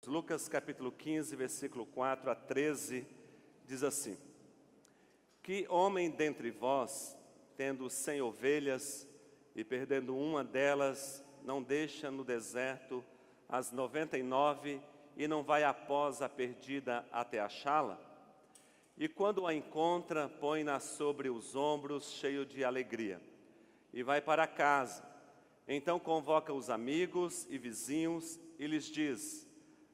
Lucas capítulo 15, versículo 4 a 13, diz assim: Que homem dentre vós, tendo 100 ovelhas e perdendo uma delas, não deixa no deserto as 99 e não vai após a perdida até achá-la? E quando a encontra, põe-na sobre os ombros, cheio de alegria, e vai para casa. Então convoca os amigos e vizinhos e lhes diz: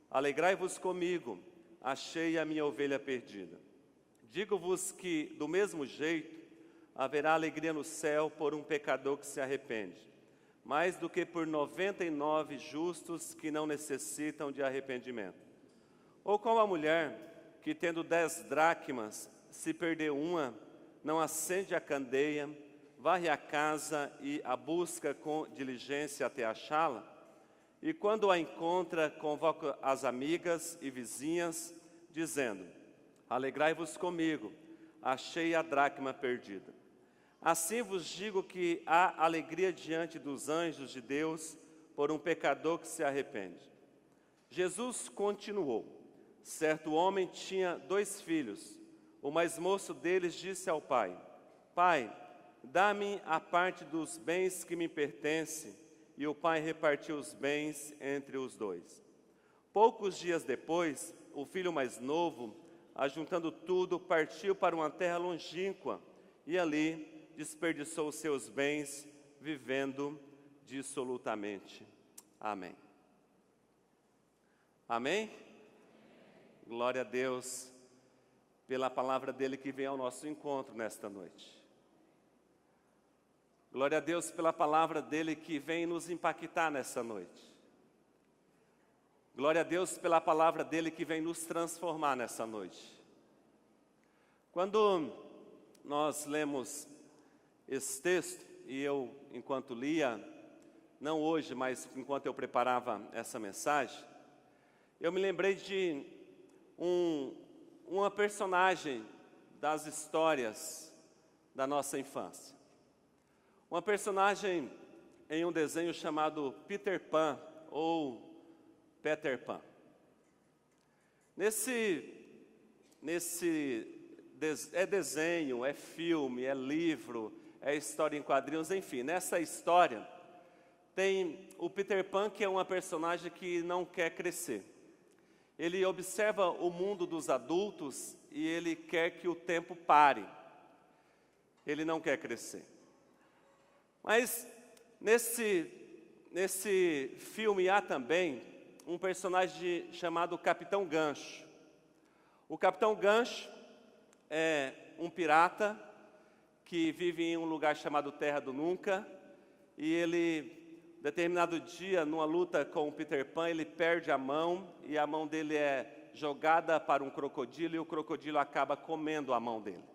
Alegrai-vos comigo, achei a minha ovelha perdida. Digo-vos que, do mesmo jeito, haverá alegria no céu por um pecador que se arrepende, mais do que por 99 justos que não necessitam de arrependimento. Ou como a mulher que, tendo 10 dracmas, se perder uma, não acende a candeia, varre a casa e a busca com diligência até achá-la? E quando a encontra, convoca as amigas e vizinhas, dizendo: Alegrai-vos comigo, achei a dracma perdida. Assim vos digo que há alegria diante dos anjos de Deus por um pecador que se arrepende. Jesus continuou: Certo homem tinha 2 filhos. O mais moço deles disse ao pai: Pai, dá-me a parte dos bens que me pertence. E o pai repartiu os bens entre os 2. Poucos dias depois, o filho mais novo, ajuntando tudo, partiu para uma terra longínqua e ali desperdiçou os seus bens, vivendo dissolutamente. Amém. Amém? Glória a Deus pela palavra dele que vem ao nosso encontro nesta noite. Glória a Deus pela palavra dele que vem nos impactar nessa noite. Glória a Deus pela palavra dele que vem nos transformar nessa noite. Quando nós lemos esse texto, e eu, enquanto lia, não hoje, mas enquanto eu preparava essa mensagem, eu me lembrei de uma personagem das histórias da nossa infância. Uma personagem em um desenho chamado Peter Pan, ou Peter Pan. É desenho, é filme, é livro, é história em quadrinhos, enfim. Nessa história tem o Peter Pan, que é uma personagem que não quer crescer. Ele observa o mundo dos adultos e ele quer que o tempo pare. Ele não quer crescer. Mas nesse filme há também um personagem chamado Capitão Gancho. O Capitão Gancho é um pirata que vive em um lugar chamado Terra do Nunca, e ele, determinado dia, numa luta com o Peter Pan, ele perde a mão, e a mão dele é jogada para um crocodilo, e o crocodilo acaba comendo a mão dele.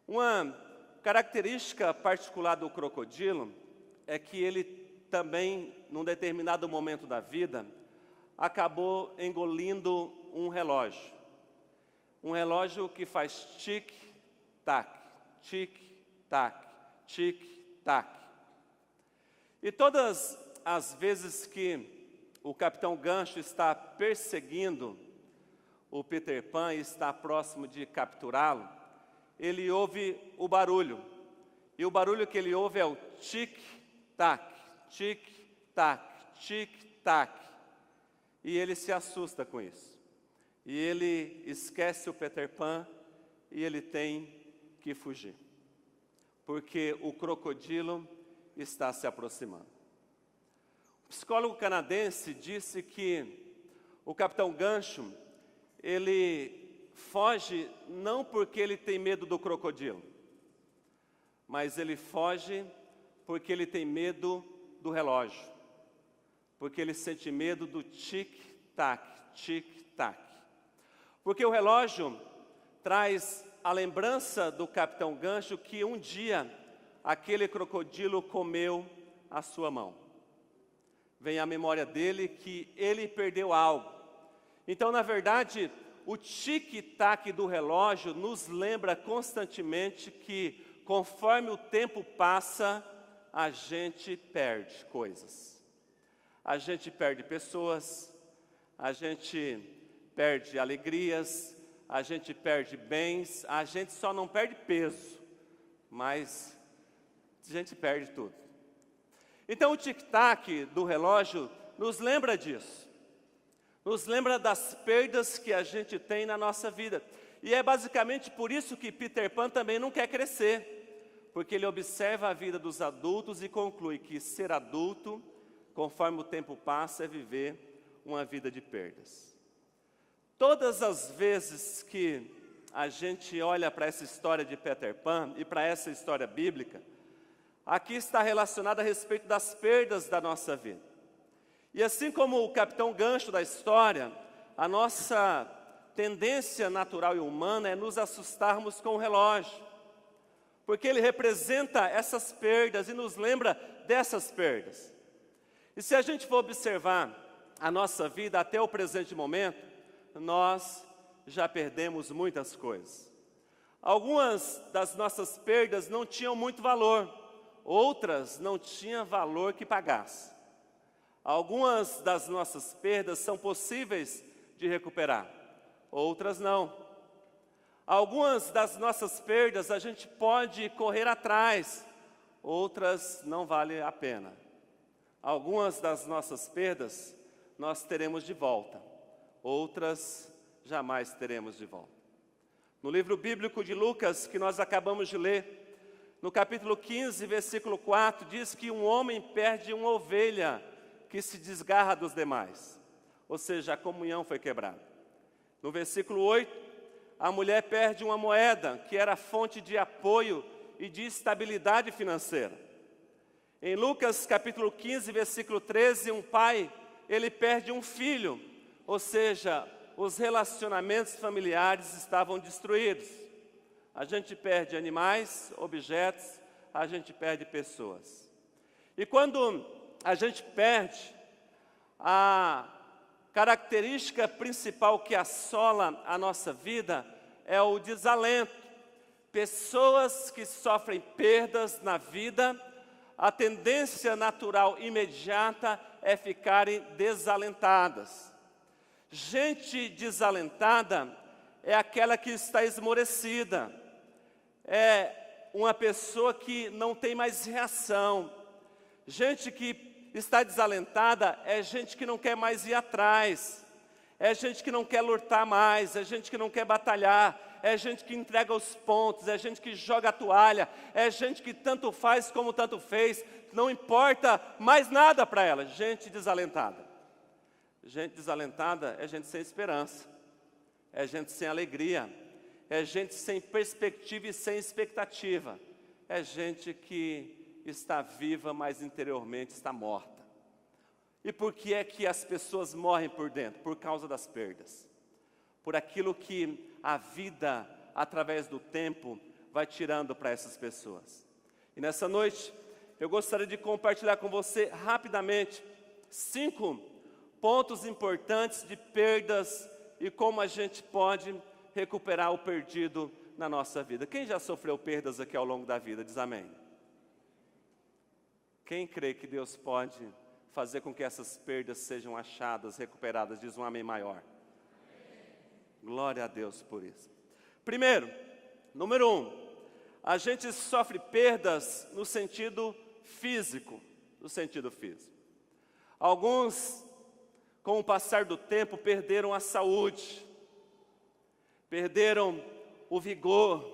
Uma característica particular do crocodilo é que ele também, num determinado momento da vida, acabou engolindo um relógio. Um relógio que faz tic-tac, tic-tac, tic-tac. E todas as vezes que o Capitão Gancho está perseguindo o Peter Pan e está próximo de capturá-lo, ele ouve o barulho. E o barulho que ele ouve é o tic-tac, tic-tac, tic-tac. E ele se assusta com isso. E ele esquece o Peter Pan e ele tem que fugir. Porque o crocodilo está se aproximando. O psicólogo canadense disse que o Capitão Gancho, ele foge não porque ele tem medo do crocodilo, mas ele foge porque ele tem medo do relógio, porque ele sente medo do tic-tac, tic-tac. Porque o relógio traz a lembrança do Capitão Gancho que um dia aquele crocodilo comeu a sua mão. Vem à memória dele que ele perdeu algo. Então, na verdade, o tic-tac do relógio nos lembra constantemente que, conforme o tempo passa, a gente perde coisas. A gente perde pessoas, a gente perde alegrias, a gente perde bens, a gente só não perde peso, mas a gente perde tudo. Então o tic-tac do relógio nos lembra disso, nos lembra das perdas que a gente tem na nossa vida. E é basicamente por isso que Peter Pan também não quer crescer, porque ele observa a vida dos adultos e conclui que ser adulto, conforme o tempo passa, é viver uma vida de perdas. Todas as vezes que a gente olha para essa história de Peter Pan e para essa história bíblica, aqui está relacionado a respeito das perdas da nossa vida. E assim como o capitão gancho da história, a nossa tendência natural e humana é nos assustarmos com o relógio, porque ele representa essas perdas e nos lembra dessas perdas. E se a gente for observar a nossa vida até o presente momento, nós já perdemos muitas coisas. Algumas das nossas perdas não tinham muito valor, outras não tinham valor que pagasse. Algumas das nossas perdas são possíveis de recuperar, outras não. Algumas das nossas perdas a gente pode correr atrás, outras não vale a pena. Algumas das nossas perdas nós teremos de volta, outras jamais teremos de volta. No livro bíblico de Lucas, que nós acabamos de ler, no capítulo 15, versículo 4, diz que um homem perde uma ovelha que se desgarra dos demais, ou seja, a comunhão foi quebrada. No versículo 8, a mulher perde uma moeda que era fonte de apoio e de estabilidade financeira. Em Lucas capítulo 15, versículo 13, um pai, ele perde um filho, ou seja, os relacionamentos familiares estavam destruídos. A gente perde animais, objetos, a gente perde pessoas. E quando a gente perde, a característica principal que assola a nossa vida é o desalento. Pessoas que sofrem perdas na vida, a tendência natural imediata é ficarem desalentadas. Gente desalentada é aquela que está esmorecida, é uma pessoa que não tem mais reação. Gente que está desalentada é gente que não quer mais ir atrás, é gente que não quer lutar mais, é gente que não quer batalhar, é gente que entrega os pontos, é gente que joga a toalha, é gente que tanto faz como tanto fez, não importa mais nada para ela. Gente desalentada. Gente desalentada é gente sem esperança, é gente sem alegria, é gente sem perspectiva e sem expectativa, é gente que está viva, mas interiormente está morta. E por que é que as pessoas morrem por dentro? Por causa das perdas, por aquilo que a vida, através do tempo, vai tirando para essas pessoas. E nessa noite, eu gostaria de compartilhar com você rapidamente 5 pontos importantes de perdas e como a gente pode recuperar o perdido na nossa vida. Quem já sofreu perdas aqui ao longo da vida? Diz amém. Quem crê que Deus pode fazer com que essas perdas sejam achadas, recuperadas? Diz um amém maior. Glória a Deus por isso. Primeiro, número 1, a gente sofre perdas no sentido físico. Alguns, com o passar do tempo, perderam a saúde, perderam o vigor,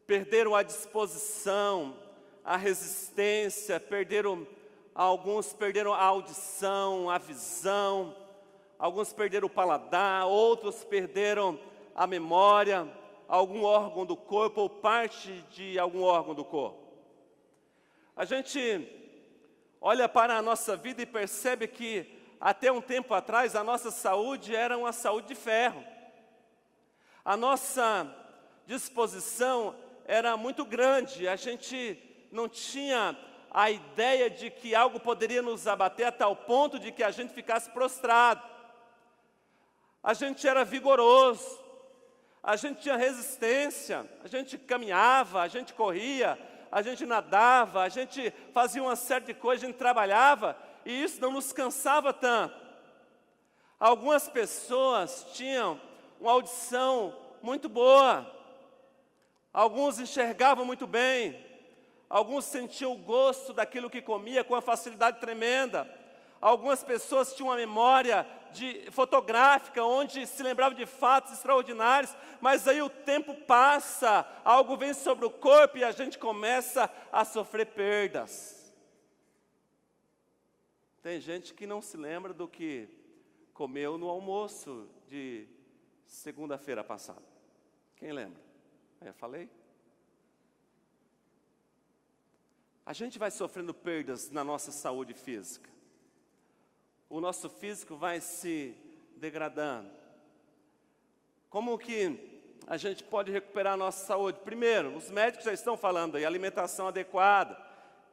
perderam a disposição, a resistência, alguns perderam a audição, a visão, alguns perderam o paladar, outros perderam a memória, algum órgão do corpo ou parte de algum órgão do corpo. A gente olha para a nossa vida e percebe que até um tempo atrás a nossa saúde era uma saúde de ferro. A nossa disposição era muito grande, a gente não tinha a ideia de que algo poderia nos abater a tal ponto de que a gente ficasse prostrado. A gente era vigoroso, a gente tinha resistência, a gente caminhava, a gente corria, a gente nadava, a gente fazia uma série de coisas, a gente trabalhava, e isso não nos cansava tanto. Algumas pessoas tinham uma audição muito boa, alguns enxergavam muito bem, alguns sentiam o gosto daquilo que comia com uma facilidade tremenda. Algumas pessoas tinham uma memória fotográfica, onde se lembravam de fatos extraordinários, mas aí o tempo passa, algo vem sobre o corpo e a gente começa a sofrer perdas. Tem gente que não se lembra do que comeu no almoço de segunda-feira passada. Quem lembra? Eu falei? A gente vai sofrendo perdas na nossa saúde física. O nosso físico vai se degradando. Como que a gente pode recuperar a nossa saúde? Primeiro, os médicos já estão falando aí, alimentação adequada,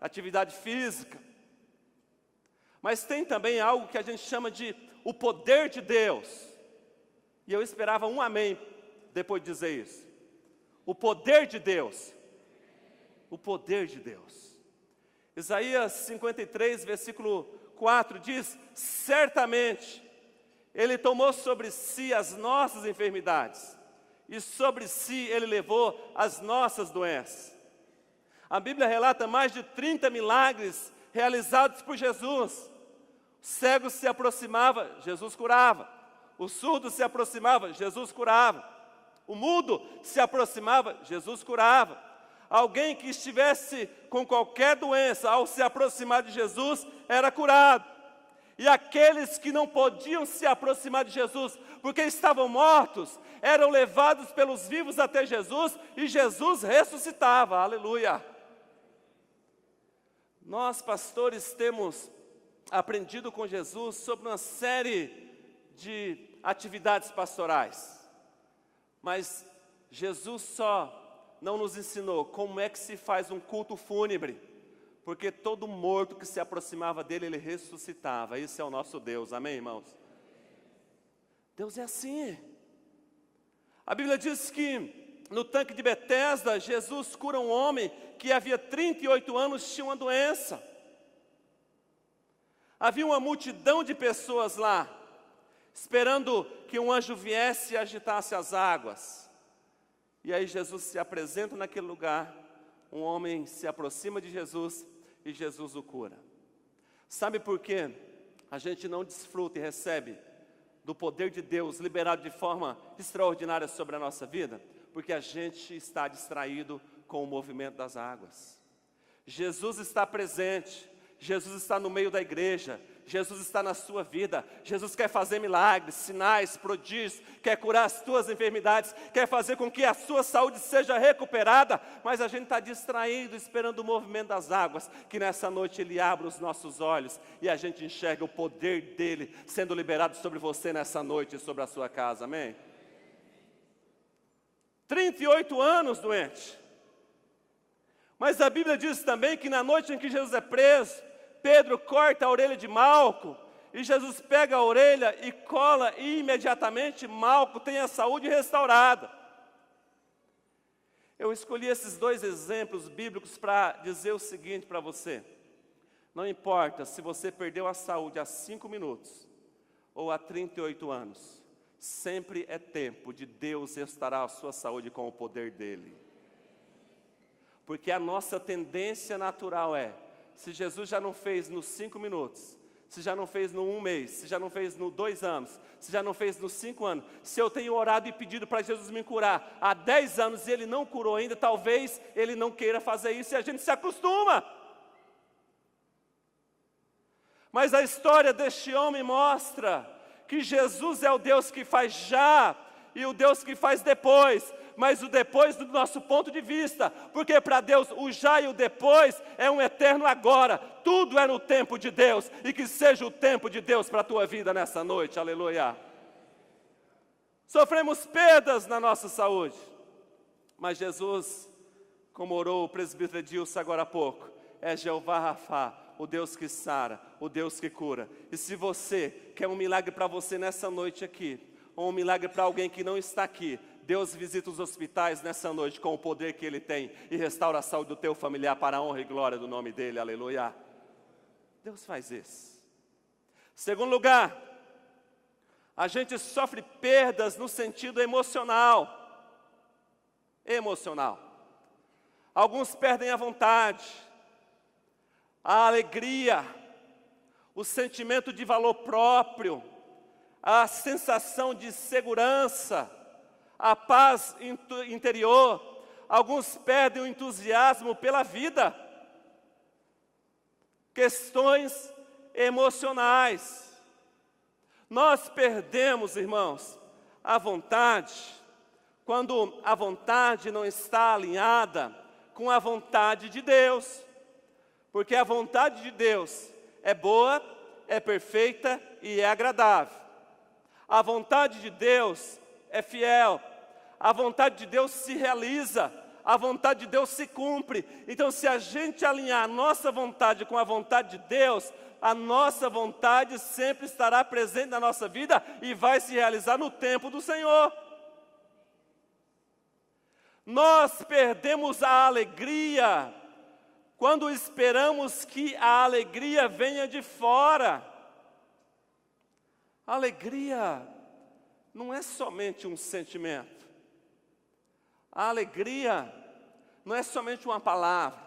atividade física. Mas tem também algo que a gente chama de o poder de Deus. E eu esperava um amém depois de dizer isso. O poder de Deus. O poder de Deus. Isaías 53, versículo 4 diz: certamente Ele tomou sobre si as nossas enfermidades, e sobre si Ele levou as nossas doenças. A Bíblia relata mais de 30 milagres realizados por Jesus. O cego se aproximava, Jesus curava. O surdo se aproximava, Jesus curava. O mudo se aproximava, Jesus curava. Alguém que estivesse com qualquer doença, ao se aproximar de Jesus, era curado. E aqueles que não podiam se aproximar de Jesus, porque estavam mortos, eram levados pelos vivos até Jesus, e Jesus ressuscitava, aleluia. Nós, pastores, temos aprendido com Jesus sobre uma série de atividades pastorais, mas Jesus só não nos ensinou como é que se faz um culto fúnebre, porque todo morto que se aproximava dele, ele ressuscitava. Esse é o nosso Deus, amém, irmãos? Deus é assim. A Bíblia diz que no tanque de Betesda, Jesus cura um homem que havia 38 anos tinha uma doença. Havia uma multidão de pessoas lá, esperando que um anjo viesse e agitasse as águas. E aí Jesus se apresenta naquele lugar, um homem se aproxima de Jesus e Jesus o cura. Sabe por quê a gente não desfruta e recebe do poder de Deus liberado de forma extraordinária sobre a nossa vida? Porque a gente está distraído com o movimento das águas. Jesus está presente, Jesus está no meio da igreja, Jesus está na sua vida, Jesus quer fazer milagres, sinais, prodígios, quer curar as tuas enfermidades, quer fazer com que a sua saúde seja recuperada, mas a gente está distraído, esperando o movimento das águas, que nessa noite Ele abra os nossos olhos, e a gente enxerga o poder dEle sendo liberado sobre você nessa noite e sobre a sua casa, amém? 38 anos doente, mas a Bíblia diz também que na noite em que Jesus é preso, Pedro corta a orelha de Malco, e Jesus pega a orelha e cola, e imediatamente Malco tem a saúde restaurada. Eu escolhi esses dois exemplos bíblicos para dizer o seguinte para você: não importa se você perdeu a saúde há 5 minutos ou há 38 anos, sempre é tempo de Deus restaurar a sua saúde com o poder dEle. Porque a nossa tendência natural é, se Jesus já não fez nos 5 minutos, se já não fez no 1 mês, se já não fez no 2 anos, se já não fez nos 5 anos, se eu tenho orado e pedido para Jesus me curar há 10 anos e Ele não curou ainda, talvez Ele não queira fazer isso e a gente se acostuma. Mas a história deste homem mostra que Jesus é o Deus que faz já e o Deus que faz depois. Mas o depois do nosso ponto de vista, porque para Deus o já e o depois é um eterno agora, tudo é no tempo de Deus, e que seja o tempo de Deus para a tua vida nessa noite, aleluia. Sofremos perdas na nossa saúde, mas Jesus, como orou o presbítero Edilson agora há pouco, é Jeová Rafá, o Deus que sara, o Deus que cura. E se você quer um milagre para você nessa noite aqui, ou um milagre para alguém que não está aqui, Deus visita os hospitais nessa noite com o poder que Ele tem e restaura a saúde do teu familiar para a honra e glória do nome dEle, aleluia. Deus faz isso. Segundo lugar, A gente sofre perdas no sentido emocional. Emocional. Alguns perdem a vontade, a alegria, o sentimento de valor próprio, a sensação de segurança, a paz interior. Alguns perdem o entusiasmo pela vida. Questões emocionais. Nós perdemos, irmãos, a vontade quando a vontade não está alinhada com a vontade de Deus. Porque a vontade de Deus é boa, é perfeita e é agradável. A vontade de Deus é fiel. A vontade de Deus se realiza. A vontade de Deus se cumpre. Então, se a gente alinhar a nossa vontade com a vontade de Deus, a nossa vontade sempre estará presente na nossa vida e vai se realizar no tempo do Senhor. Nós perdemos a alegria quando esperamos que a alegria venha de fora. A alegria não é somente um sentimento. A alegria não é somente uma palavra.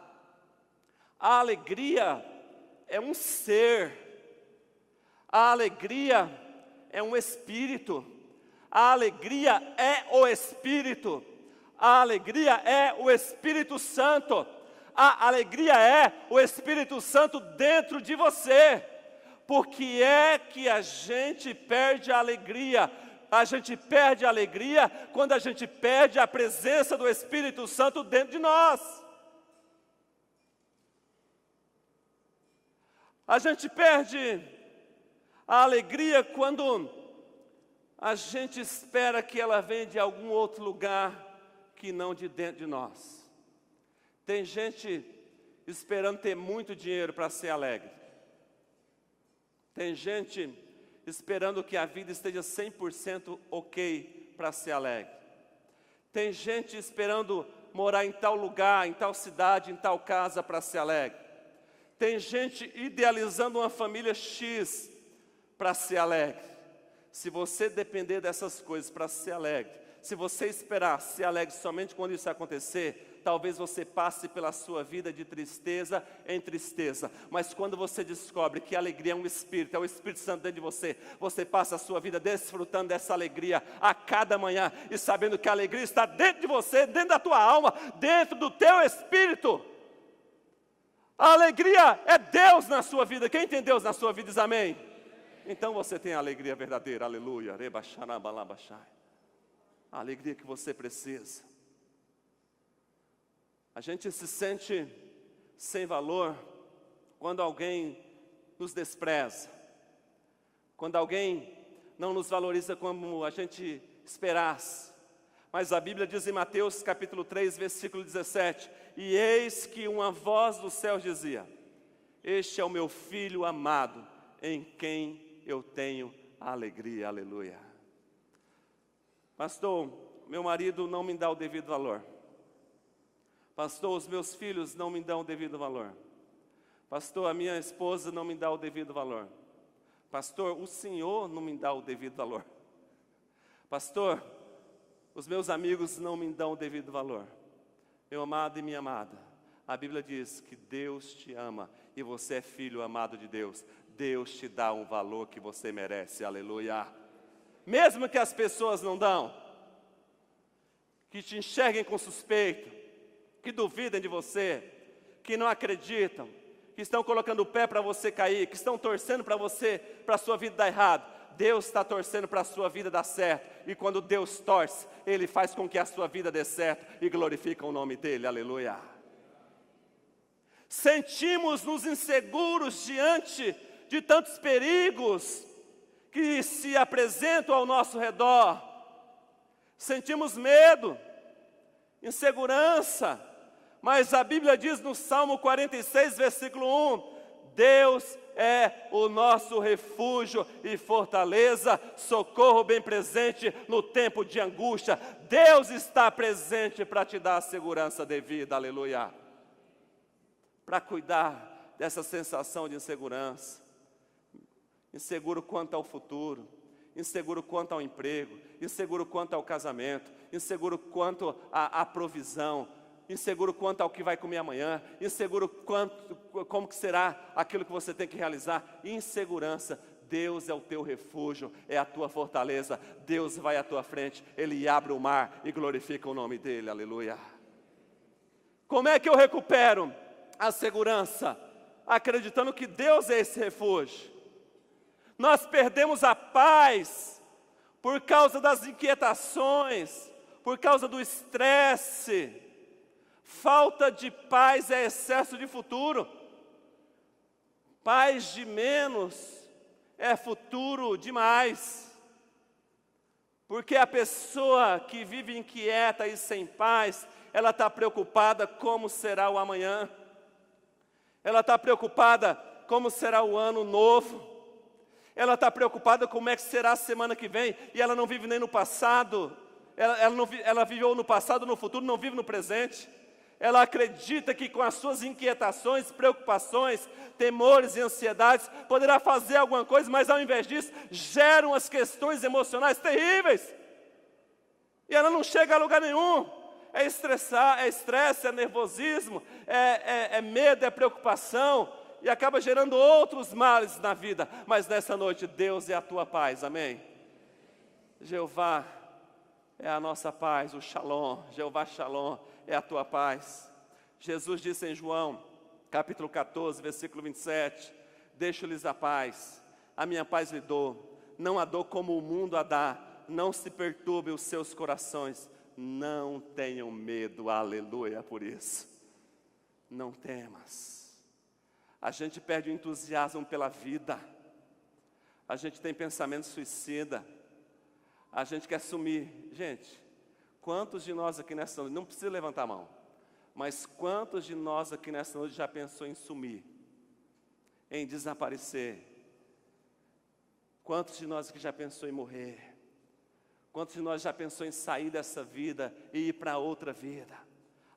A alegria é um ser. A alegria é um espírito. A alegria é o Espírito. A alegria é o Espírito Santo. A alegria é o Espírito Santo dentro de você. Por que é que a gente perde a alegria? A gente perde a alegria quando a gente perde a presença do Espírito Santo dentro de nós. A gente perde a alegria quando a gente espera que ela venha de algum outro lugar que não de dentro de nós. Tem gente esperando ter muito dinheiro para ser alegre. Tem gente esperando que a vida esteja 100% ok para ser alegre. Tem gente esperando morar em tal lugar, em tal cidade, em tal casa para ser alegre. Tem gente idealizando uma família X para ser alegre. Se você depender dessas coisas para ser alegre, se você esperar ser alegre somente quando isso acontecer, talvez você passe pela sua vida de tristeza em tristeza. Mas quando você descobre que a alegria é um Espírito, é o Espírito Santo dentro de você, você passa a sua vida desfrutando dessa alegria a cada manhã e sabendo que a alegria está dentro de você, dentro da tua alma, dentro do teu espírito. A alegria é Deus na sua vida. Quem tem Deus na sua vida diz amém. Então você tem a alegria verdadeira, aleluia. A alegria que você precisa. A gente se sente sem valor quando alguém nos despreza, quando alguém não nos valoriza como a gente esperasse. Mas a Bíblia diz em Mateus capítulo 3, versículo 17: e eis que uma voz do céu dizia: este é o meu filho amado, em quem eu tenho alegria, aleluia. Pastor, meu marido não me dá o devido valor. Pastor, os meus filhos não me dão o devido valor. Pastor, a minha esposa não me dá o devido valor. Pastor, o Senhor não me dá o devido valor. Pastor, os meus amigos não me dão o devido valor. Meu amado e minha amada, a Bíblia diz que Deus te ama e você é filho amado de Deus. Deus te dá um valor que você merece, aleluia. Mesmo que as pessoas não dão, que te enxerguem com suspeito, que duvidem de você, que não acreditam, que estão colocando o pé para você cair, que estão torcendo para você, para a sua vida dar errado. Deus está torcendo para a sua vida dar certo. E quando Deus torce, Ele faz com que a sua vida dê certo e glorifica o nome dEle, aleluia. Sentimos-nos inseguros diante de tantos perigos que se apresentam ao nosso redor. Sentimos medo, insegurança, mas a Bíblia diz no Salmo 46, versículo 1, Deus é o nosso refúgio e fortaleza, socorro bem presente no tempo de angústia. Deus está presente para te dar a segurança devida, aleluia. Para cuidar dessa sensação de insegurança, inseguro quanto ao futuro, inseguro quanto ao emprego, inseguro quanto ao casamento, inseguro quanto à provisão, inseguro quanto ao que vai comer amanhã, inseguro como que será aquilo que você tem que realizar, insegurança. Deus é o teu refúgio, é a tua fortaleza, Deus vai à tua frente, Ele abre o mar e glorifica o nome dEle, aleluia. Como é que eu recupero a segurança? Acreditando que Deus é esse refúgio. Nós perdemos a paz por causa das inquietações, por causa do estresse. Falta de paz é excesso de futuro. Paz de menos é futuro demais. Porque a pessoa que vive inquieta e sem paz, ela está preocupada como será o amanhã. Ela está preocupada como será o ano novo. Ela está preocupada como é que será a semana que vem. E ela não vive nem no passado. Ela viveu no passado, no futuro, não vive no presente. Ela acredita que com as suas inquietações, preocupações, temores e ansiedades, poderá fazer alguma coisa, mas ao invés disso, geram as questões emocionais terríveis. E ela não chega a lugar nenhum. É estresse, é nervosismo, é medo, é preocupação, e acaba gerando outros males na vida. Mas nessa noite, Deus é a tua paz, amém? Jeová é a nossa paz, o Shalom, Jeová Shalom é a tua paz. Jesus disse em João, capítulo 14, versículo 27, deixo-lhes a paz, a minha paz lhe dou, não a dou como o mundo a dá, não se perturbem os seus corações, não tenham medo, aleluia, por isso, não temas. A gente perde o entusiasmo pela vida, a gente tem pensamento suicida, a gente quer sumir. Gente, quantos de nós aqui nessa noite, não precisa levantar a mão, mas quantos de nós aqui nessa noite já pensou em sumir, em desaparecer? Quantos de nós aqui já pensou em morrer? Quantos de nós já pensou em sair dessa vida e ir para outra vida?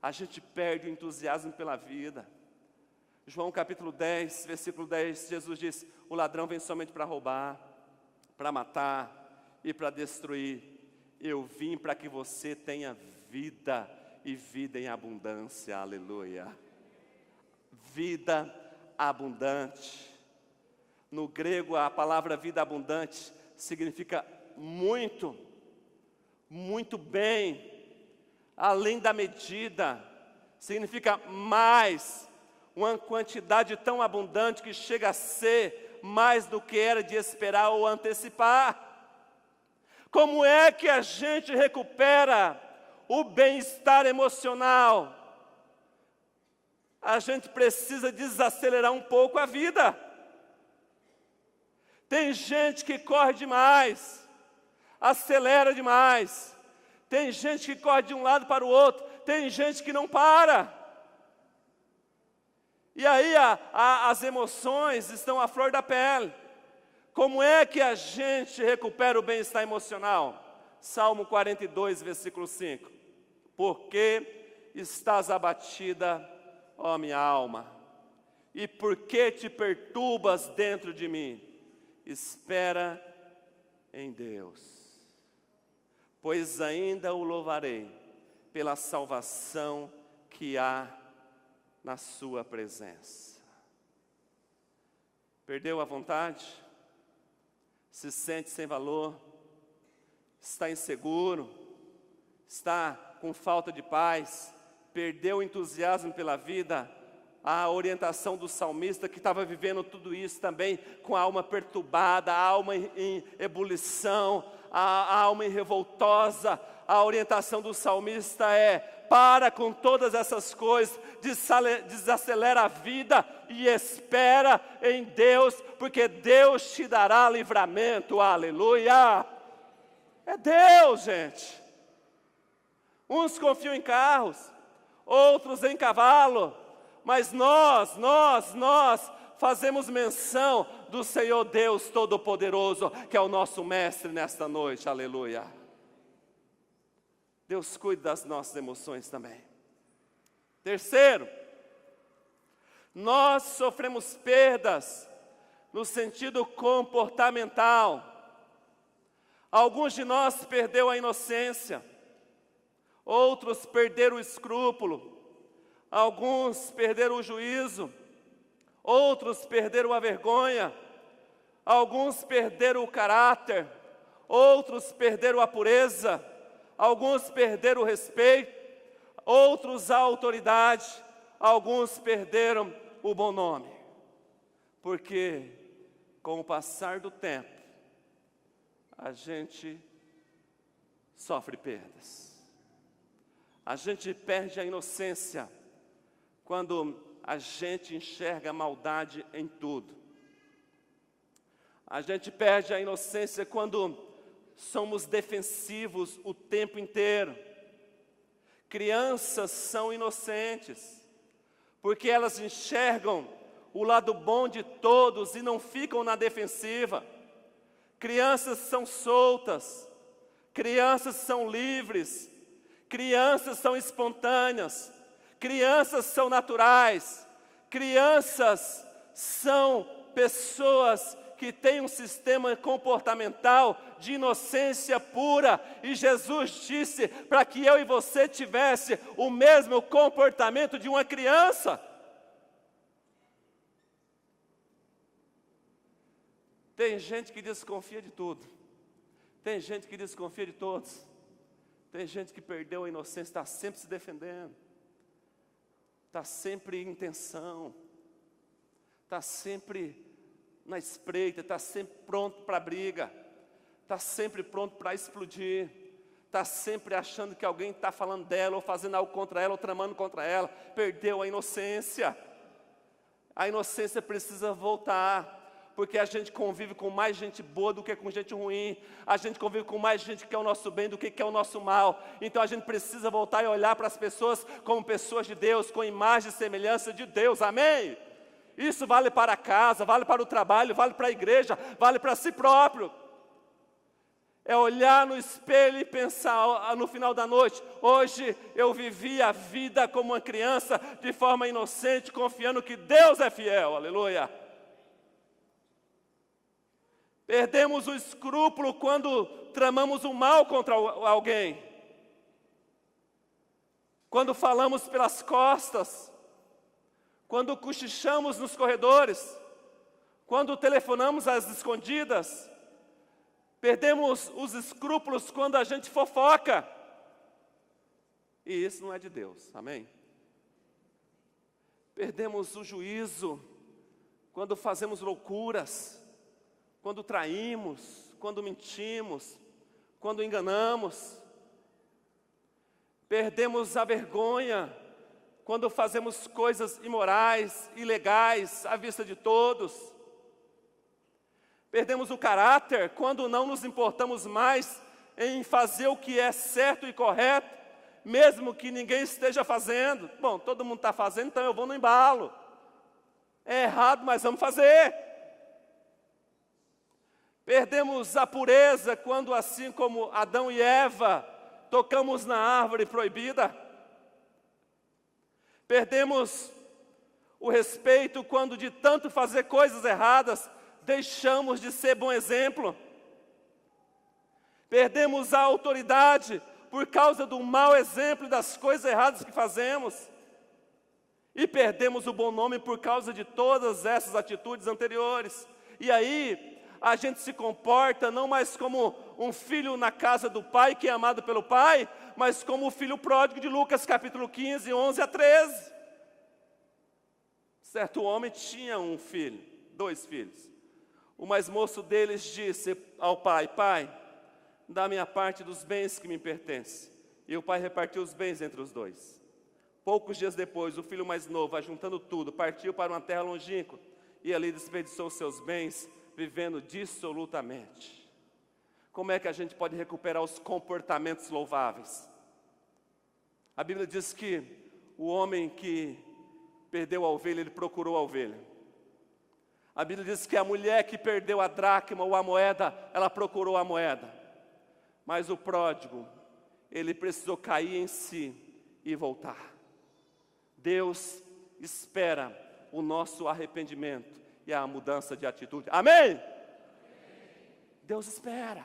A gente perde o entusiasmo pela vida. João capítulo 10, versículo 10, Jesus diz, o ladrão vem somente para roubar, para matar e para destruir. Eu vim para que você tenha vida e vida em abundância, aleluia. Vida abundante. No grego, a palavra vida abundante significa muito, muito bem, além da medida, significa mais, uma quantidade tão abundante que chega a ser mais do que era de esperar ou antecipar. Como é que a gente recupera o bem-estar emocional? A gente precisa desacelerar um pouco a vida. Tem gente que corre demais, acelera demais. Tem gente que corre de um lado para o outro. Tem gente que não para. E aí as emoções estão à flor da pele. Como é que a gente recupera o bem-estar emocional? Salmo 42, versículo 5. Porque estás abatida, ó minha alma, e por que te perturbas dentro de mim? Espera em Deus, pois ainda o louvarei pela salvação que há na sua presença. Perdeu a vontade? Se sente sem valor? Está inseguro? Está com falta de paz? Perdeu o entusiasmo pela vida? A orientação do salmista que estava vivendo tudo isso também, com a alma perturbada, a alma em ebulição, a alma revoltosa. A orientação do salmista é: para com todas essas coisas, desacelera a vida e espera em Deus, porque Deus te dará livramento, aleluia. É Deus, gente. Uns confiam em carros, outros em cavalo, mas nós fazemos menção do Senhor Deus Todo-Poderoso, que é o nosso mestre nesta noite, aleluia. Deus cuida das nossas emoções também. Terceiro, nós sofremos perdas no sentido comportamental. Alguns de nós perderam a inocência, outros perderam o escrúpulo, alguns perderam o juízo, outros perderam a vergonha, alguns perderam o caráter, outros perderam a pureza, alguns perderam o respeito, outros a autoridade, alguns perderam o bom nome. Porque com o passar do tempo, a gente sofre perdas. A gente perde a inocência quando a gente enxerga a maldade em tudo. A gente perde a inocência quando somos defensivos o tempo inteiro. Crianças são inocentes, porque elas enxergam o lado bom de todos e não ficam na defensiva. Crianças são soltas, crianças são livres, crianças são espontâneas, crianças são naturais, crianças são pessoas que têm um sistema comportamental de inocência pura, e Jesus disse para que eu e você tivesse o mesmo comportamento de uma criança. Tem gente que desconfia de tudo, tem gente que desconfia de todos, tem gente que perdeu a inocência, está sempre se defendendo, está sempre em tensão, está sempre na espreita, está sempre pronto para a briga, está sempre pronto para explodir, está sempre achando que alguém está falando dela, ou fazendo algo contra ela, ou tramando contra ela. Perdeu a inocência. A inocência precisa voltar, porque a gente convive com mais gente boa do que com gente ruim, a gente convive com mais gente que quer o nosso bem do que quer o nosso mal. Então a gente precisa voltar e olhar para as pessoas como pessoas de Deus, com imagem e semelhança de Deus, amém? Isso vale para a casa, vale para o trabalho, vale para a igreja, vale para si próprio. É olhar no espelho e pensar no final da noite: hoje eu vivi a vida como uma criança, de forma inocente, confiando que Deus é fiel, aleluia. Perdemos o escrúpulo quando tramamos o mal contra alguém, quando falamos pelas costas, quando cochichamos nos corredores, quando telefonamos às escondidas. Perdemos os escrúpulos quando a gente fofoca, e isso não é de Deus, amém? Perdemos o juízo quando fazemos loucuras, quando traímos, quando mentimos, quando enganamos. Perdemos a vergonha quando fazemos coisas imorais, ilegais, à vista de todos. Perdemos o caráter quando não nos importamos mais em fazer o que é certo e correto, mesmo que ninguém esteja fazendo. Bom, todo mundo está fazendo, então eu vou no embalo. É errado, mas vamos fazer. Perdemos a pureza quando, assim como Adão e Eva, tocamos na árvore proibida. Perdemos o respeito quando, de tanto fazer coisas erradas, deixamos de ser bom exemplo. Perdemos a autoridade por causa do mau exemplo e das coisas erradas que fazemos. E perdemos o bom nome por causa de todas essas atitudes anteriores. E aí a gente se comporta não mais como um filho na casa do pai, que é amado pelo pai, mas como o filho pródigo de Lucas capítulo 15, 11 a 13. Certo homem tinha um filho, 2 filhos. O mais moço deles disse ao pai: pai, dá minha parte dos bens que me pertencem. E o pai repartiu os bens entre os 2. Poucos dias depois, o filho mais novo, ajuntando tudo, partiu para uma terra longínqua, e ali desperdiçou seus bens, vivendo dissolutamente. Como é que a gente pode recuperar os comportamentos louváveis? A Bíblia diz que o homem que perdeu a ovelha, ele procurou a ovelha. A Bíblia diz que a mulher que perdeu a dracma ou a moeda, ela procurou a moeda. Mas o pródigo, ele precisou cair em si e voltar. Deus espera o nosso arrependimento e a mudança de atitude. Amém? Deus espera.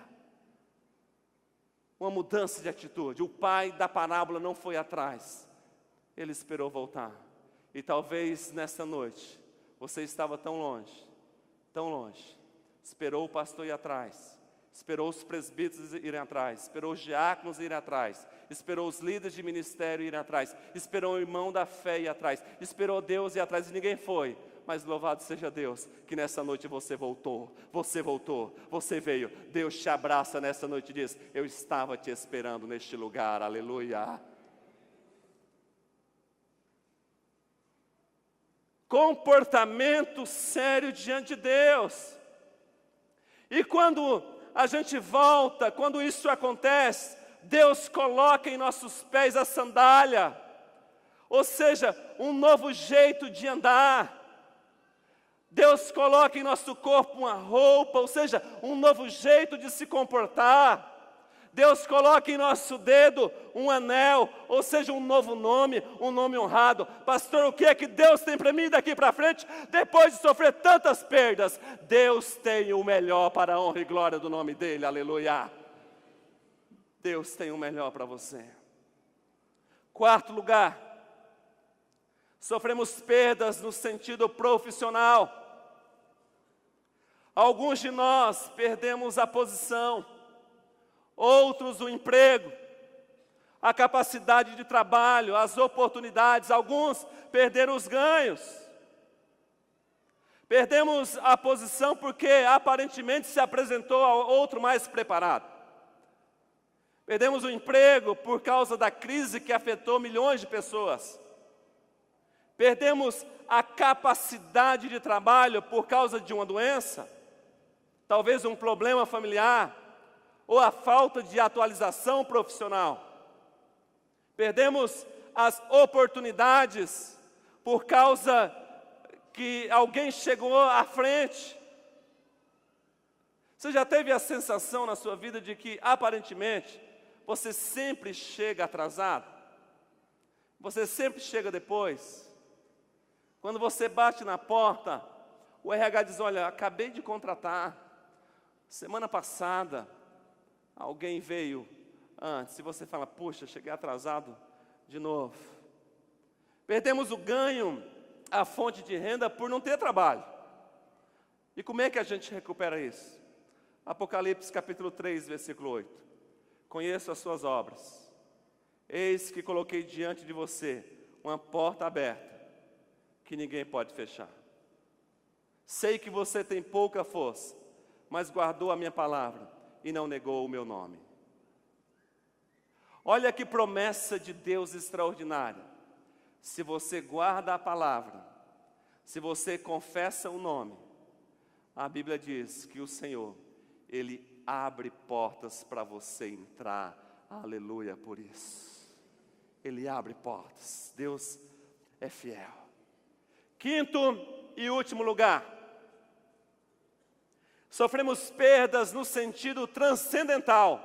uma mudança de atitude. O pai da parábola não foi atrás, ele esperou voltar. E talvez nesta noite, você estava tão longe, esperou o pastor ir atrás, esperou os presbíteros irem atrás, esperou os diáconos irem atrás, esperou os líderes de ministério irem atrás, esperou o irmão da fé ir atrás, esperou Deus ir atrás e ninguém foi. Mas louvado seja Deus, que nessa noite você voltou, você veio. Deus te abraça nessa noite e diz: eu estava te esperando neste lugar, aleluia. Comportamento sério diante de Deus. E quando a gente volta, quando isso acontece, Deus coloca em nossos pés a sandália, ou seja, um novo jeito de andar. Deus coloca em nosso corpo uma roupa, ou seja, um novo jeito de se comportar. Deus coloca em nosso dedo um anel, ou seja, um novo nome, um nome honrado. Pastor, o que é que Deus tem para mim daqui para frente? Depois de sofrer tantas perdas, Deus tem o melhor para a honra e glória do nome dEle, aleluia. Deus tem o melhor para você. Quarto lugar, sofremos perdas no sentido profissional. Alguns de nós perdemos a posição, outros o emprego, a capacidade de trabalho, as oportunidades, alguns perderam os ganhos. Perdemos a posição porque aparentemente se apresentou outro mais preparado. Perdemos o emprego por causa da crise que afetou milhões de pessoas. Perdemos a capacidade de trabalho por causa de uma doença, talvez um problema familiar, ou a falta de atualização profissional. Perdemos as oportunidades por causa que alguém chegou à frente. Você já teve a sensação na sua vida de que, aparentemente, você sempre chega atrasado? Você sempre chega depois? Quando você bate na porta, o RH diz: olha, acabei de contratar, semana passada, alguém veio antes, e você fala: puxa, cheguei atrasado de novo. Perdemos o ganho, a fonte de renda por não ter trabalho. E como é que a gente recupera isso? Apocalipse capítulo 3, versículo 8. Conheço as suas obras. Eis que coloquei diante de você uma porta aberta, que ninguém pode fechar. Sei que você tem pouca força, mas guardou a minha palavra e não negou o meu nome. Olha que promessa de Deus extraordinária. Se você guarda a palavra, se você confessa o nome, a Bíblia diz que o Senhor, Ele abre portas para você entrar. Aleluia por isso. Ele abre portas. Deus é fiel. Quinto e último lugar, sofremos perdas no sentido transcendental.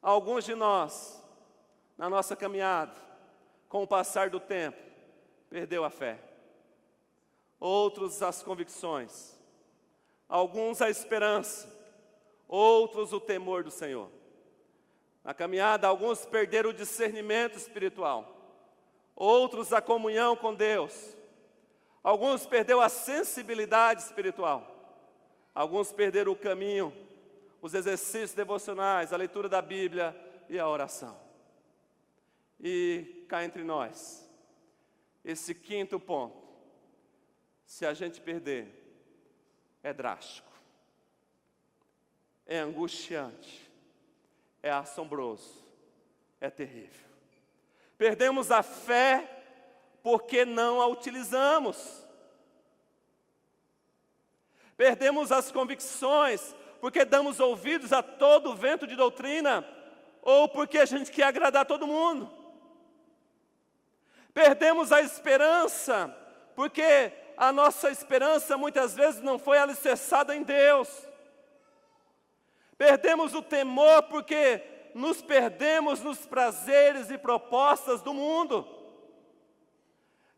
Alguns de nós, na nossa caminhada, com o passar do tempo, perdeu a fé. Outros as convicções. Alguns a esperança. Outros o temor do Senhor. Na caminhada, alguns perderam o discernimento espiritual. Outros a comunhão com Deus. Alguns perderam a sensibilidade espiritual. Alguns perderam o caminho, os exercícios devocionais, a leitura da Bíblia e a oração. E cá entre nós, esse quinto ponto, se a gente perder, é drástico, é angustiante, é assombroso, é terrível. Perdemos a fé porque não a utilizamos. Perdemos as convicções porque damos ouvidos a todo vento de doutrina, ou porque a gente quer agradar todo mundo. Perdemos a esperança porque a nossa esperança muitas vezes não foi alicerçada em Deus. Perdemos o temor porque nos perdemos nos prazeres e propostas do mundo.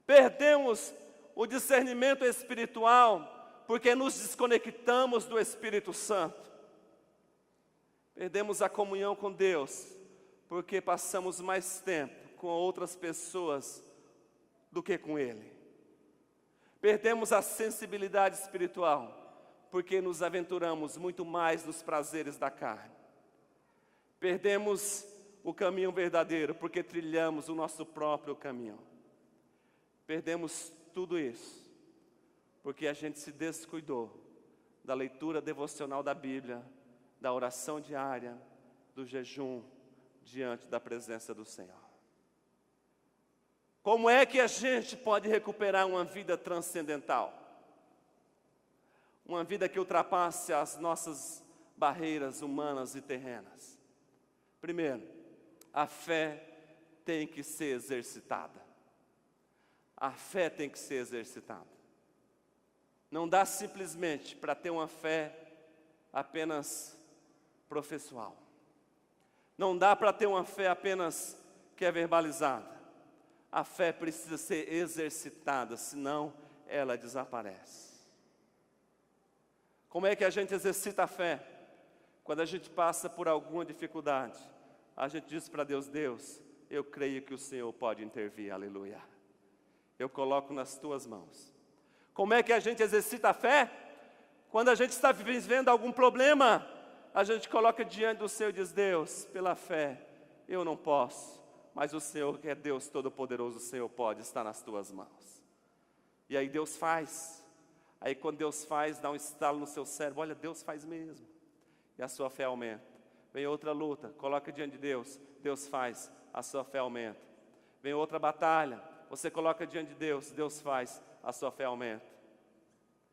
Perdemos o discernimento espiritual porque nos desconectamos do Espírito Santo. Perdemos a comunhão com Deus porque passamos mais tempo com outras pessoas do que com Ele. Perdemos a sensibilidade espiritual porque nos aventuramos muito mais nos prazeres da carne. Perdemos o caminho verdadeiro porque trilhamos o nosso próprio caminho. Perdemos tudo isso porque a gente se descuidou da leitura devocional da Bíblia, da oração diária, do jejum diante da presença do Senhor. Como é que a gente pode recuperar uma vida transcendental? Uma vida que ultrapasse as nossas barreiras humanas e terrenas. Primeiro, a fé tem que ser exercitada. A fé tem que ser exercitada. Não dá simplesmente para ter uma fé apenas professual. Não dá para ter uma fé apenas que é verbalizada. A fé precisa ser exercitada, senão ela desaparece. Como é que a gente exercita a fé? Quando a gente passa por alguma dificuldade, a gente diz para Deus: Deus, eu creio que o Senhor pode intervir, aleluia. Eu coloco nas tuas mãos. Como é que a gente exercita a fé? Quando a gente está vivendo algum problema, a gente coloca diante do Senhor e diz: Deus, pela fé, eu não posso, mas o Senhor, que é Deus Todo-Poderoso, o Senhor pode estar nas tuas mãos. E aí Deus faz. Aí quando Deus faz, dá um estalo no seu cérebro: olha, Deus faz mesmo. E a sua fé aumenta. Vem outra luta, coloca diante de Deus, Deus faz, a sua fé aumenta. Vem outra batalha, você coloca diante de Deus, Deus faz, a sua fé aumenta.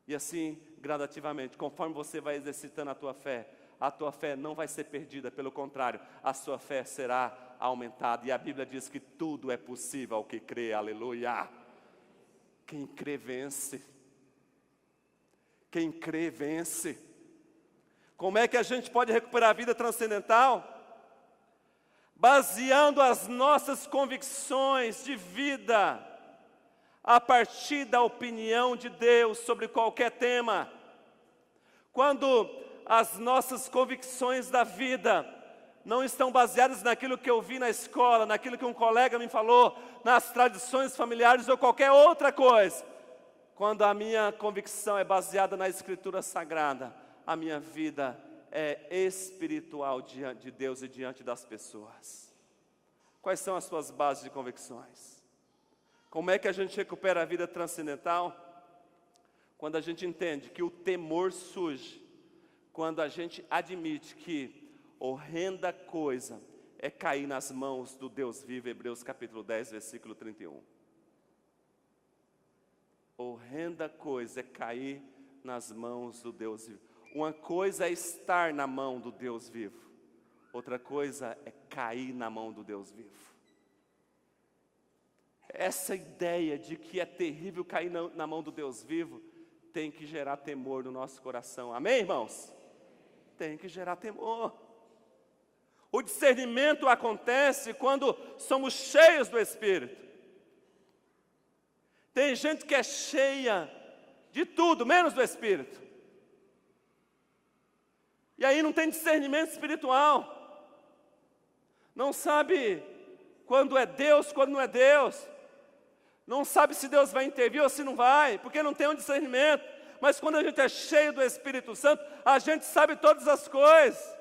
E assim, gradativamente, conforme você vai exercitando a tua fé não vai ser perdida, pelo contrário, a sua fé será aumentada. E a Bíblia diz que tudo é possível ao que crê, aleluia. Quem crê vence. Quem crê vence. Como é que a gente pode recuperar a vida transcendental? Baseando as nossas convicções de vida a partir da opinião de Deus sobre qualquer tema. Quando as nossas convicções da vida não estão baseadas naquilo que eu vi na escola, naquilo que um colega me falou, nas tradições familiares ou qualquer outra coisa. Quando a minha convicção é baseada na Escritura Sagrada, a minha vida é espiritual diante de Deus e diante das pessoas. Quais são as suas bases de convicções? Como é que a gente recupera a vida transcendental? Quando a gente entende que o temor surge, quando a gente admite que horrenda coisa é cair nas mãos do Deus vivo, Hebreus capítulo 10, versículo 31. Horrenda coisa é cair nas mãos do Deus vivo. Uma coisa é estar na mão do Deus vivo, outra coisa é cair na mão do Deus vivo. Essa ideia de que é terrível cair na mão do Deus vivo tem que gerar temor no nosso coração. Amém, irmãos? Tem que gerar temor. O discernimento acontece quando somos cheios do Espírito. Tem gente que é cheia de tudo, menos do Espírito. E aí não tem discernimento espiritual. Não sabe quando é Deus, quando não é Deus. Não sabe se Deus vai intervir ou se não vai, porque não tem um discernimento. Mas quando a gente é cheio do Espírito Santo, a gente sabe todas as coisas.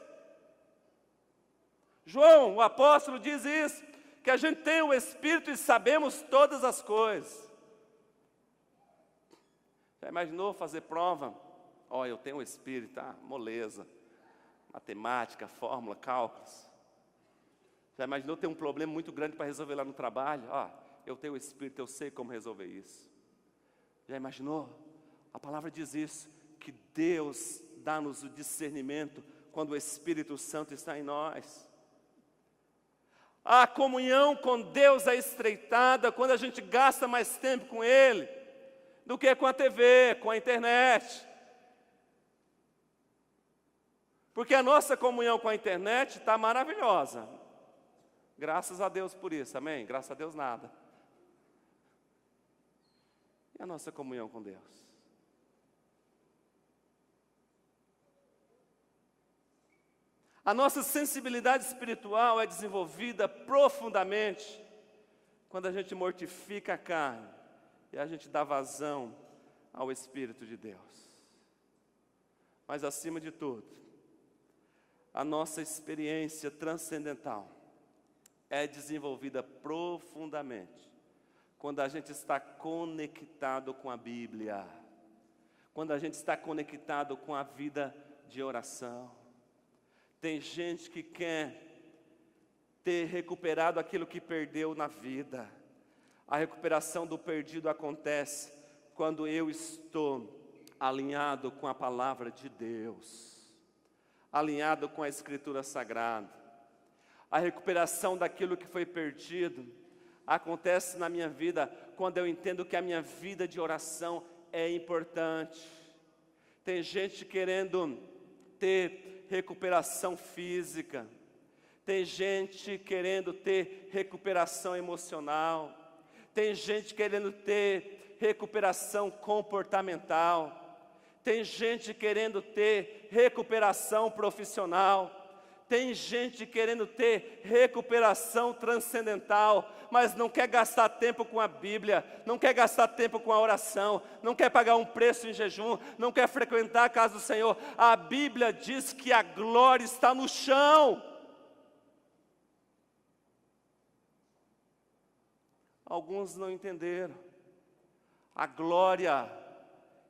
João, o apóstolo, diz isso, que a gente tem o Espírito e sabemos todas as coisas. Já imaginou fazer prova? Eu tenho o Espírito, moleza. Matemática, fórmula, cálculos. Já imaginou ter um problema muito grande para resolver lá no trabalho? Eu tenho o Espírito, eu sei como resolver isso. Já imaginou? A palavra diz isso, que Deus dá-nos o discernimento quando o Espírito Santo está em nós. A comunhão com Deus é estreitada quando a gente gasta mais tempo com Ele do que com a TV, com a internet. Porque a nossa comunhão com a internet está maravilhosa. Graças a Deus por isso, amém? Graças a Deus nada. E a nossa comunhão com Deus? A nossa sensibilidade espiritual é desenvolvida profundamente quando a gente mortifica a carne e a gente dá vazão ao Espírito de Deus. Mas acima de tudo, a nossa experiência transcendental é desenvolvida profundamente quando a gente está conectado com a Bíblia, quando a gente está conectado com a vida de oração. Tem gente que quer ter recuperado aquilo que perdeu na vida. A recuperação do perdido acontece quando eu estou alinhado com a palavra de Deus, alinhado com a Escritura Sagrada. A recuperação daquilo que foi perdido acontece na minha vida quando eu entendo que a minha vida de oração é importante. Tem gente querendo ter recuperação física, tem gente querendo ter recuperação emocional, tem gente querendo ter recuperação comportamental, tem gente querendo ter recuperação profissional, tem gente querendo ter recuperação transcendental, mas não quer gastar tempo com a Bíblia, não quer gastar tempo com a oração, não quer pagar um preço em jejum, não quer frequentar a casa do Senhor. A Bíblia diz que a glória está no chão. Alguns não entenderam. A glória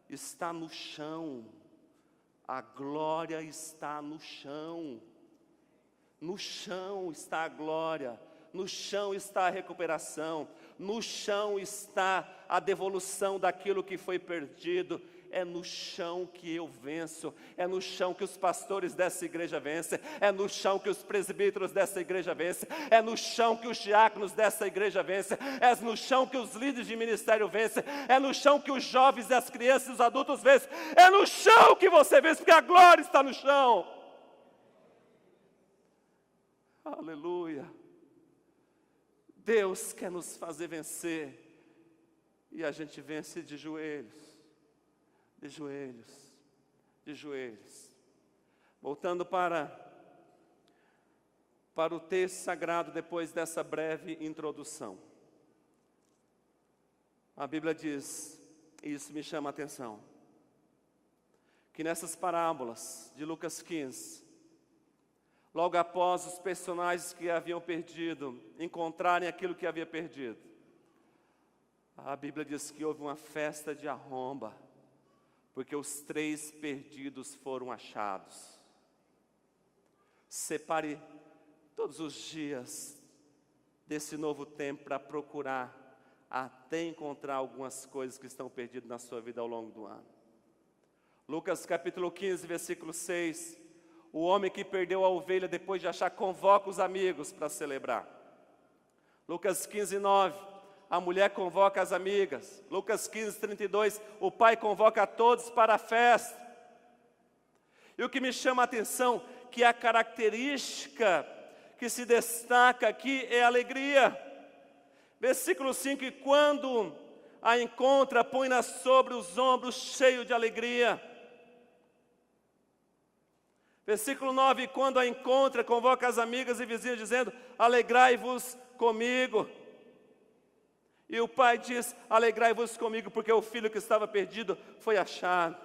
está no chão. A glória está no chão. No chão está a glória, no chão está a recuperação, no chão está a devolução daquilo que foi perdido. É no chão que eu venço, é no chão que os pastores dessa igreja vencem, é no chão que os presbíteros dessa igreja vencem, é no chão que os diáconos dessa igreja vencem, é no chão que os líderes de ministério vencem, é no chão que os jovens, as crianças e os adultos vencem, é no chão que você vence, porque a glória está no chão. Aleluia. Deus quer nos fazer vencer, e a gente vence de joelhos, de joelhos, de joelhos. Voltando para o texto sagrado, depois dessa breve introdução. A Bíblia diz, e isso me chama a atenção, que nessas parábolas de Lucas 15, logo após os personagens que haviam perdido encontrarem aquilo que havia perdido, a Bíblia diz que houve uma festa de arromba, porque os 3 perdidos foram achados. Separe todos os dias desse novo tempo para procurar até encontrar algumas coisas que estão perdidas na sua vida ao longo do ano. Lucas capítulo 15, versículo 6. O homem que perdeu a ovelha depois de achar, convoca os amigos para celebrar. Lucas 15, 9, a mulher convoca as amigas. Lucas 15, 32, o pai convoca a todos para a festa. E o que me chama a atenção, que a característica que se destaca aqui é a alegria. Versículo 5, e quando a encontra, põe-na sobre os ombros, cheio de alegria. Versículo 9, quando a encontra, convoca as amigas e vizinhas, dizendo, alegrai-vos comigo. E o pai diz, alegrai-vos comigo, porque o filho que estava perdido foi achado.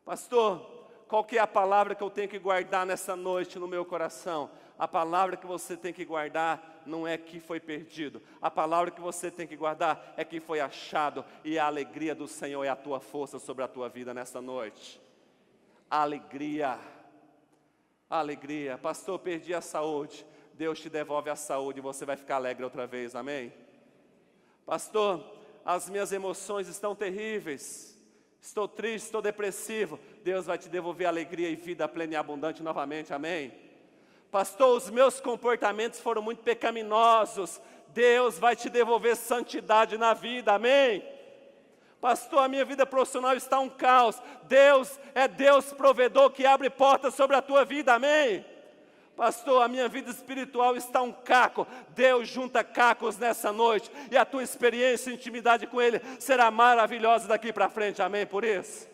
Pastor, qual que é a palavra que eu tenho que guardar nessa noite no meu coração? A palavra que você tem que guardar não é que foi perdido. A palavra que você tem que guardar é que foi achado. E a alegria do Senhor é a tua força sobre a tua vida nessa noite. Alegria. Alegria. Pastor, perdi a saúde. Deus te devolve a saúde e você vai ficar alegre outra vez, amém? Pastor, as minhas emoções estão terríveis. Estou triste, estou depressivo. Deus vai te devolver alegria e vida plena e abundante novamente, amém? Pastor, os meus comportamentos foram muito pecaminosos. Deus vai te devolver santidade na vida, amém? Pastor, a minha vida profissional está um caos. Deus é Deus provedor que abre portas sobre a tua vida, amém? Pastor, a minha vida espiritual está um caco. Deus junta cacos nessa noite. E a tua experiência e intimidade com Ele será maravilhosa daqui para frente, amém? Por isso,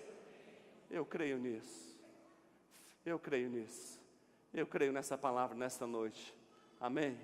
eu creio nisso. Eu creio nisso. Eu creio nessa palavra nesta noite. Amém.